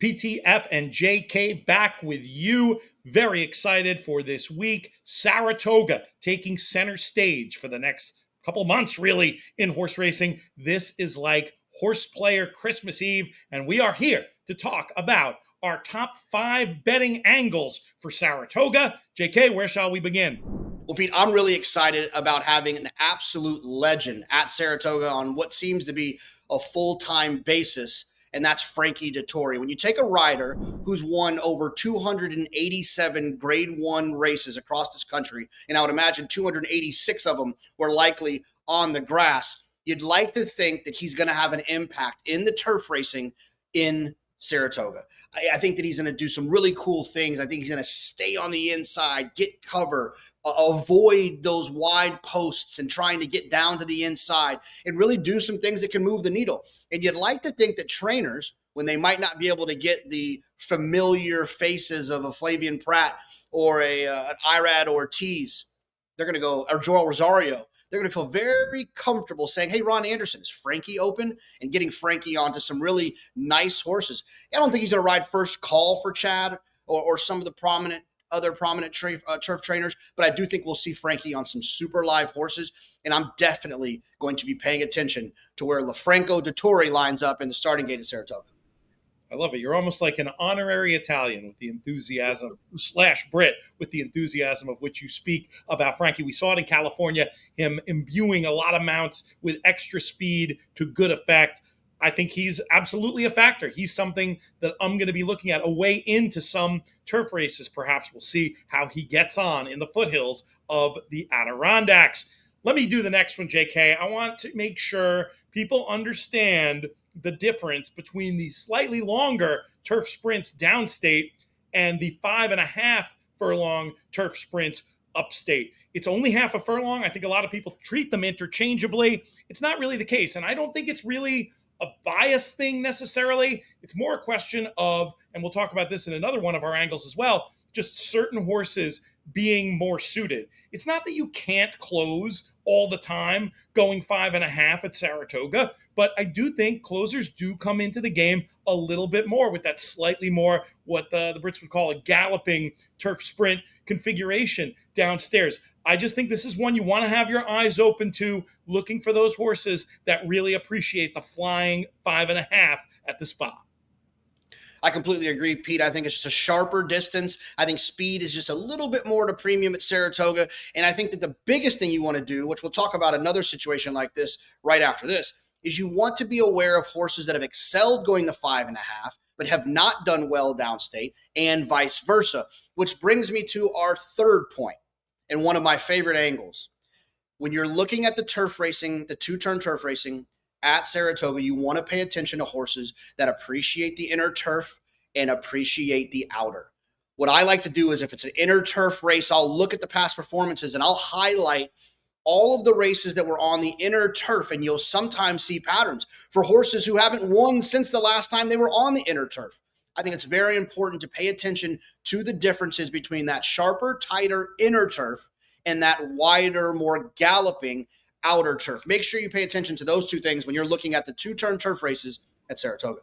PTF and JK back with you. Very excited for this week. Saratoga taking center stage for the next couple months, really, in horse racing. This is like horseplayer Christmas Eve, and we are here to talk about our top 5 betting angles for Saratoga. JK, where shall we begin? Well, Pete, I'm really excited about having an absolute legend at Saratoga on what seems to be a full-time basis, and that's Frankie Dettori. When you take a rider who's won over 287 Grade 1 races across this country, and I would imagine 286 of them were likely on the grass, you'd like to think that he's going to have an impact in the turf racing in Saratoga. I think that he's going to do some really cool things. I think he's going to stay on the inside, get cover, avoid those wide posts and trying to get down to the inside and really do some things that can move the needle. And you'd like to think that trainers, when they might not be able to get the familiar faces of a Flavian Pratt or an Irad Ortiz, they're going to go, or Joel Rosario, they're going to feel very comfortable saying, hey, Ron Anderson, is Frankie open? And getting Frankie onto some really nice horses. I don't think he's going to ride first call for Chad or some of the other prominent turf trainers, but I do think we'll see Frankie on some super live horses, and I'm definitely going to be paying attention to where LaFranco Dettori lines up in the starting gate at Saratoga. I love it. You're almost like an honorary Italian with the enthusiasm / Brit with the enthusiasm of which you speak about Frankie. We saw it in California, him imbuing a lot of mounts with extra speed to good effect. I think he's absolutely a factor. He's something that I'm going to be looking at a way into some turf races. Perhaps we'll see how he gets on in the foothills of the Adirondacks. Let me do the next one, JK. I want to make sure people understand the difference between the slightly longer turf sprints downstate and the 5.5 furlong turf sprints upstate. It's only half a furlong. I think a lot of people treat them interchangeably. It's not really the case. And I don't think it's really a bias thing necessarily. It's more a question of, and we'll talk about this in another one of our angles as well, just certain horses being more suited. It's not that you can't close all the time going 5.5 at Saratoga, but I do think closers do come into the game a little bit more with that slightly more what the Brits would call a galloping turf sprint configuration downstairs. I just think this is one you want to have your eyes open to, looking for those horses that really appreciate the flying 5.5 at the Spa. I completely agree, Pete. I think it's just a sharper distance. I think speed is just a little bit more to premium at Saratoga. And I think that the biggest thing you want to do, which we'll talk about another situation like this right after this, is you want to be aware of horses that have excelled going the 5.5, but have not done well downstate, and vice versa, which brings me to our third point and one of my favorite angles. When you're looking at the turf racing, the two-turn turf racing, at Saratoga, you want to pay attention to horses that appreciate the inner turf and appreciate the outer. What I like to do is if it's an inner turf race, I'll look at the past performances and I'll highlight all of the races that were on the inner turf, and you'll sometimes see patterns for horses who haven't won since the last time they were on the inner turf. I think it's very important to pay attention to the differences between that sharper, tighter inner turf and that wider, more galloping outer turf. Make sure you pay attention to those two things when you're looking at the two-turn turf races at Saratoga.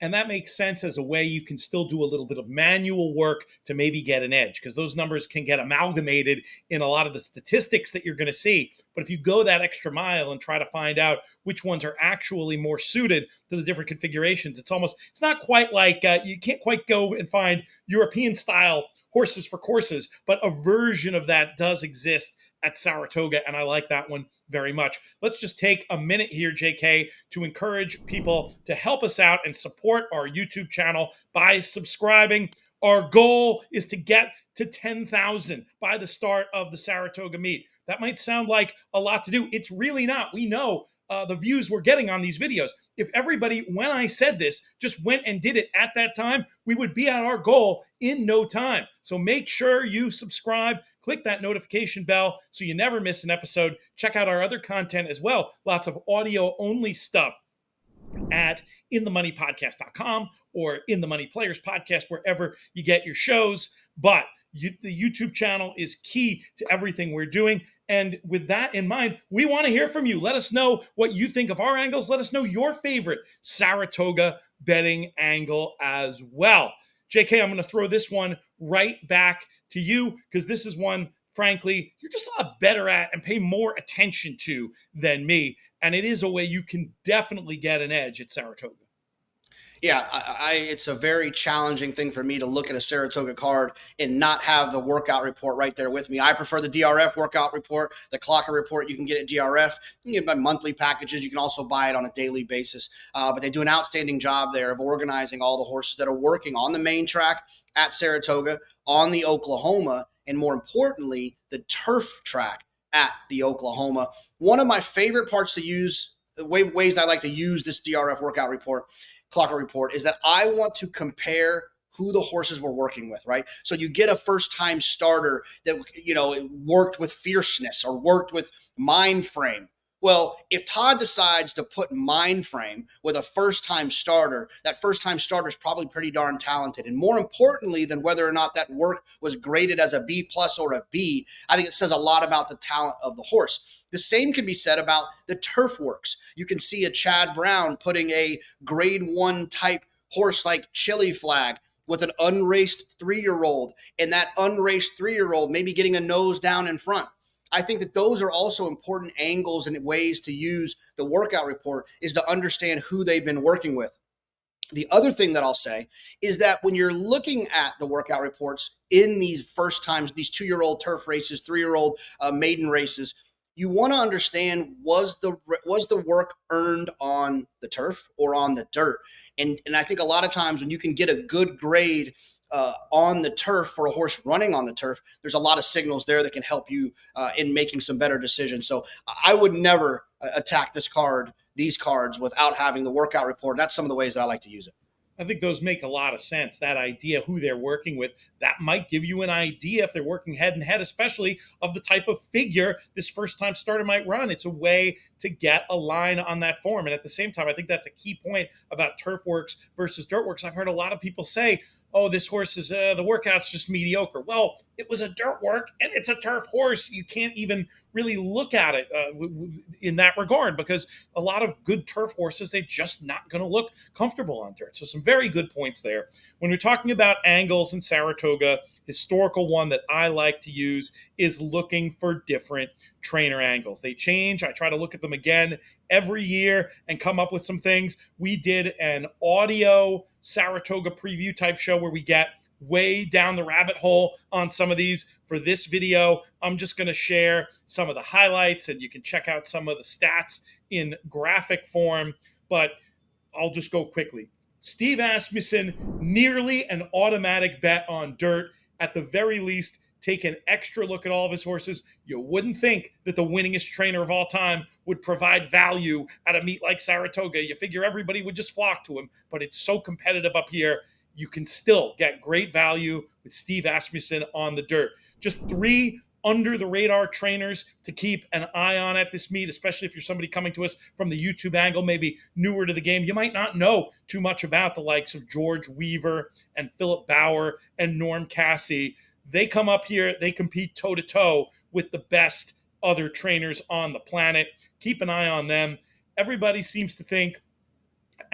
And that makes sense as a way you can still do a little bit of manual work to maybe get an edge, because those numbers can get amalgamated in a lot of the statistics that you're going to see. But if you go that extra mile and try to find out which ones are actually more suited to the different configurations, it's not quite like you can't quite go and find European style horses for courses, but a version of that does exist at Saratoga, and I like that one very much. Let's just take a minute here, JK, to encourage people to help us out and support our YouTube channel by subscribing. Our goal is to get to 10,000 by the start of the Saratoga meet. That might sound like a lot to do. It's really not. We know the views we're getting on these videos. If everybody, when I said this, just went and did it at that time, we would be at our goal in no time. So make sure you subscribe, click that notification bell so you never miss an episode. Check out our other content as well. Lots of audio only stuff at inthemoneypodcast.com or In the Money Players Podcast, wherever you get your shows. But The YouTube channel is key to everything we're doing. And with that in mind, we want to hear from you. Let us know what you think of our angles. Let us know your favorite Saratoga betting angle as well. JK, I'm going to throw this one right back to you because this is one, frankly, you're just a lot better at and pay more attention to than me. And it is a way you can definitely get an edge at Saratoga. Yeah, it's a very challenging thing for me to look at a Saratoga card and not have the workout report right there with me. I prefer the DRF workout report, the clocker report you can get at DRF. You can get my monthly packages. You can also buy it on a daily basis. But they do an outstanding job there of organizing all the horses that are working on the main track at Saratoga, on the Oklahoma, and more importantly, the turf track at the Oklahoma. One of my favorite parts to use, ways I like to use this DRF workout report, clocker report, is that I want to compare who the horses were working with, right? So you get a first-time starter that, worked with fierceness or worked with mind frame. Well, if Todd decides to put mind frame with a first-time starter, that first-time starter is probably pretty darn talented. And more importantly than whether or not that work was graded as a B+ or a B, I think it says a lot about the talent of the horse. The same can be said about the turf works. You can see a Chad Brown putting a grade 1 type horse like Chili Flag with an unraced 3-year-old, and that unraced 3-year-old maybe getting a nose down in front. I think that those are also important angles and ways to use the workout report, is to understand who they've been working with. The other thing that I'll say is that when you're looking at the workout reports in these first times, these 2-year-old turf races, 3-year-old maiden races, you want to understand, was the work earned on the turf or on the dirt? And I think a lot of times when you can get a good grade on the turf for a horse running on the turf, there's a lot of signals there that can help you in making some better decisions. So I would never attack these cards without having the workout report. That's some of the ways that I like to use it. I think those make a lot of sense. That idea, who they're working with, that might give you an idea if they're working head and head, especially of the type of figure this first-time starter might run. It's a way to get a line on that form. And at the same time, I think that's a key point about turf works versus dirt works. I've heard a lot of people say, oh, this horse is, the workout's just mediocre. Well, it was a dirt work and it's a turf horse. You can't even really look at it in that regard, because a lot of good turf horses, they're just not going to look comfortable on dirt. So some very good points there. When we're talking about angles in Saratoga, historical one that I like to use is looking for different trainer angles. They change. I try to look at them again every year and come up with some things. We did an audio Saratoga preview type show where we get way down the rabbit hole on some of these. For this video, I'm just going to share some of the highlights, and you can check out some of the stats in graphic form, but I'll just go quickly. Steve Asmussen, nearly an automatic bet on dirt. At the very least, take an extra look at all of his horses. You wouldn't think that the winningest trainer of all time would provide value at a meet like Saratoga. You figure everybody would just flock to him, but it's so competitive up here. You can still get great value with Steve Asmussen on the dirt. Just 3 under-the-radar trainers to keep an eye on at this meet, especially if you're somebody coming to us from the YouTube angle, maybe newer to the game. You might not know too much about the likes of George Weaver and Philip Bauer and Norm Cassie. They come up here, they compete toe-to-toe with the best other trainers on the planet. Keep an eye on them. Everybody seems to think,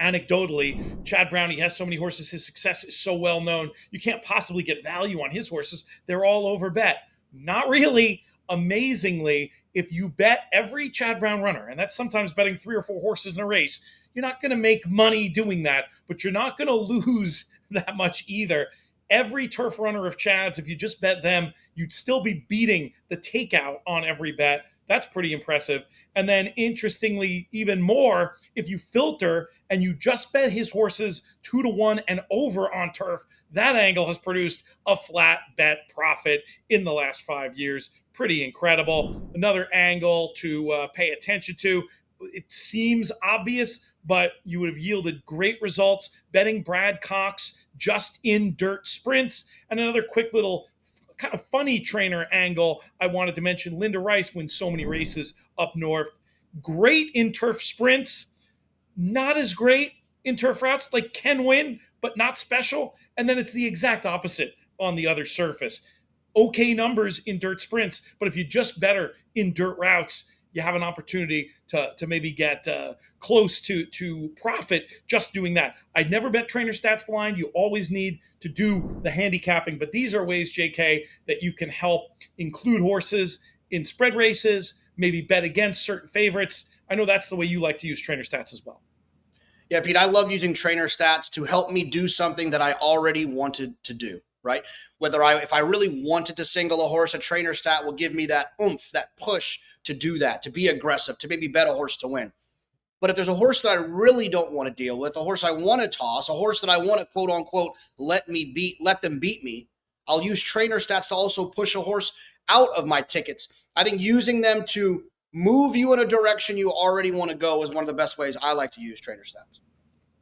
anecdotally, Chad Brown, he has so many horses, his success is so well known, you can't possibly get value on his horses. They're all over bet. Not really. Amazingly, if you bet every Chad Brown runner, and that's sometimes betting 3 or 4 horses in a race, you're not going to make money doing that, but you're not going to lose that much either. Every turf runner of Chad's, if you just bet them, you'd still be beating the takeout on every bet. That's pretty impressive. And then interestingly, even more, if you filter and you just bet his horses 2-1 and over on turf, that angle has produced a flat bet profit in the last 5 years. Pretty incredible. Another angle to pay attention to. It seems obvious, but you would have yielded great results betting Brad Cox just in dirt sprints. And another quick little kind of funny trainer angle I wanted to mention. Linda Rice wins so many races up north. Great in turf sprints, not as great in turf routes, like can win, but not special. And then it's the exact opposite on the other surface. okay numbers in dirt sprints, but if you just better in dirt routes, you have an opportunity to maybe get close to profit just doing that. I'd never bet trainer stats blind. You always need to do the handicapping, but these are ways, JK, that you can help include horses in spread races, maybe bet against certain favorites. I know that's the way you like to use trainer stats as well. Yeah, Pete, I love using trainer stats to help me do something that I already wanted to do, right? If I really wanted to single a horse, a trainer stat will give me that oomph, that push to do that, to be aggressive, to maybe bet a horse to win. But if there's a horse that I really don't want to deal with, a horse I want to toss, a horse that I want to quote unquote let them beat me, I'll use trainer stats to also push a horse out of my tickets. I think using them to move you in a direction you already want to go is one of the best ways I like to use trainer stats.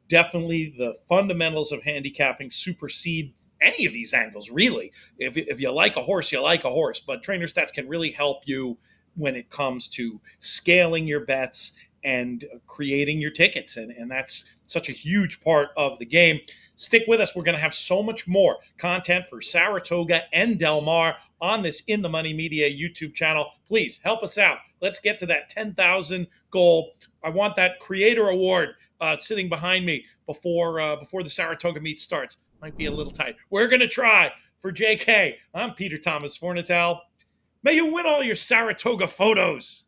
Definitely the fundamentals of handicapping supersede any of these angles, really. If you like a horse, you like a horse. But trainer stats can really help you when it comes to scaling your bets and creating your tickets. And that's such a huge part of the game. Stick with us. We're going to have so much more content for Saratoga and Del Mar on this In the Money Media YouTube channel. Please help us out. Let's get to that 10,000 goal. I want that creator award sitting behind me before the Saratoga meet starts. Might be a little tight. We're going to try. For JK, I'm Peter Thomas Fornatel. May you win all your Saratoga photos.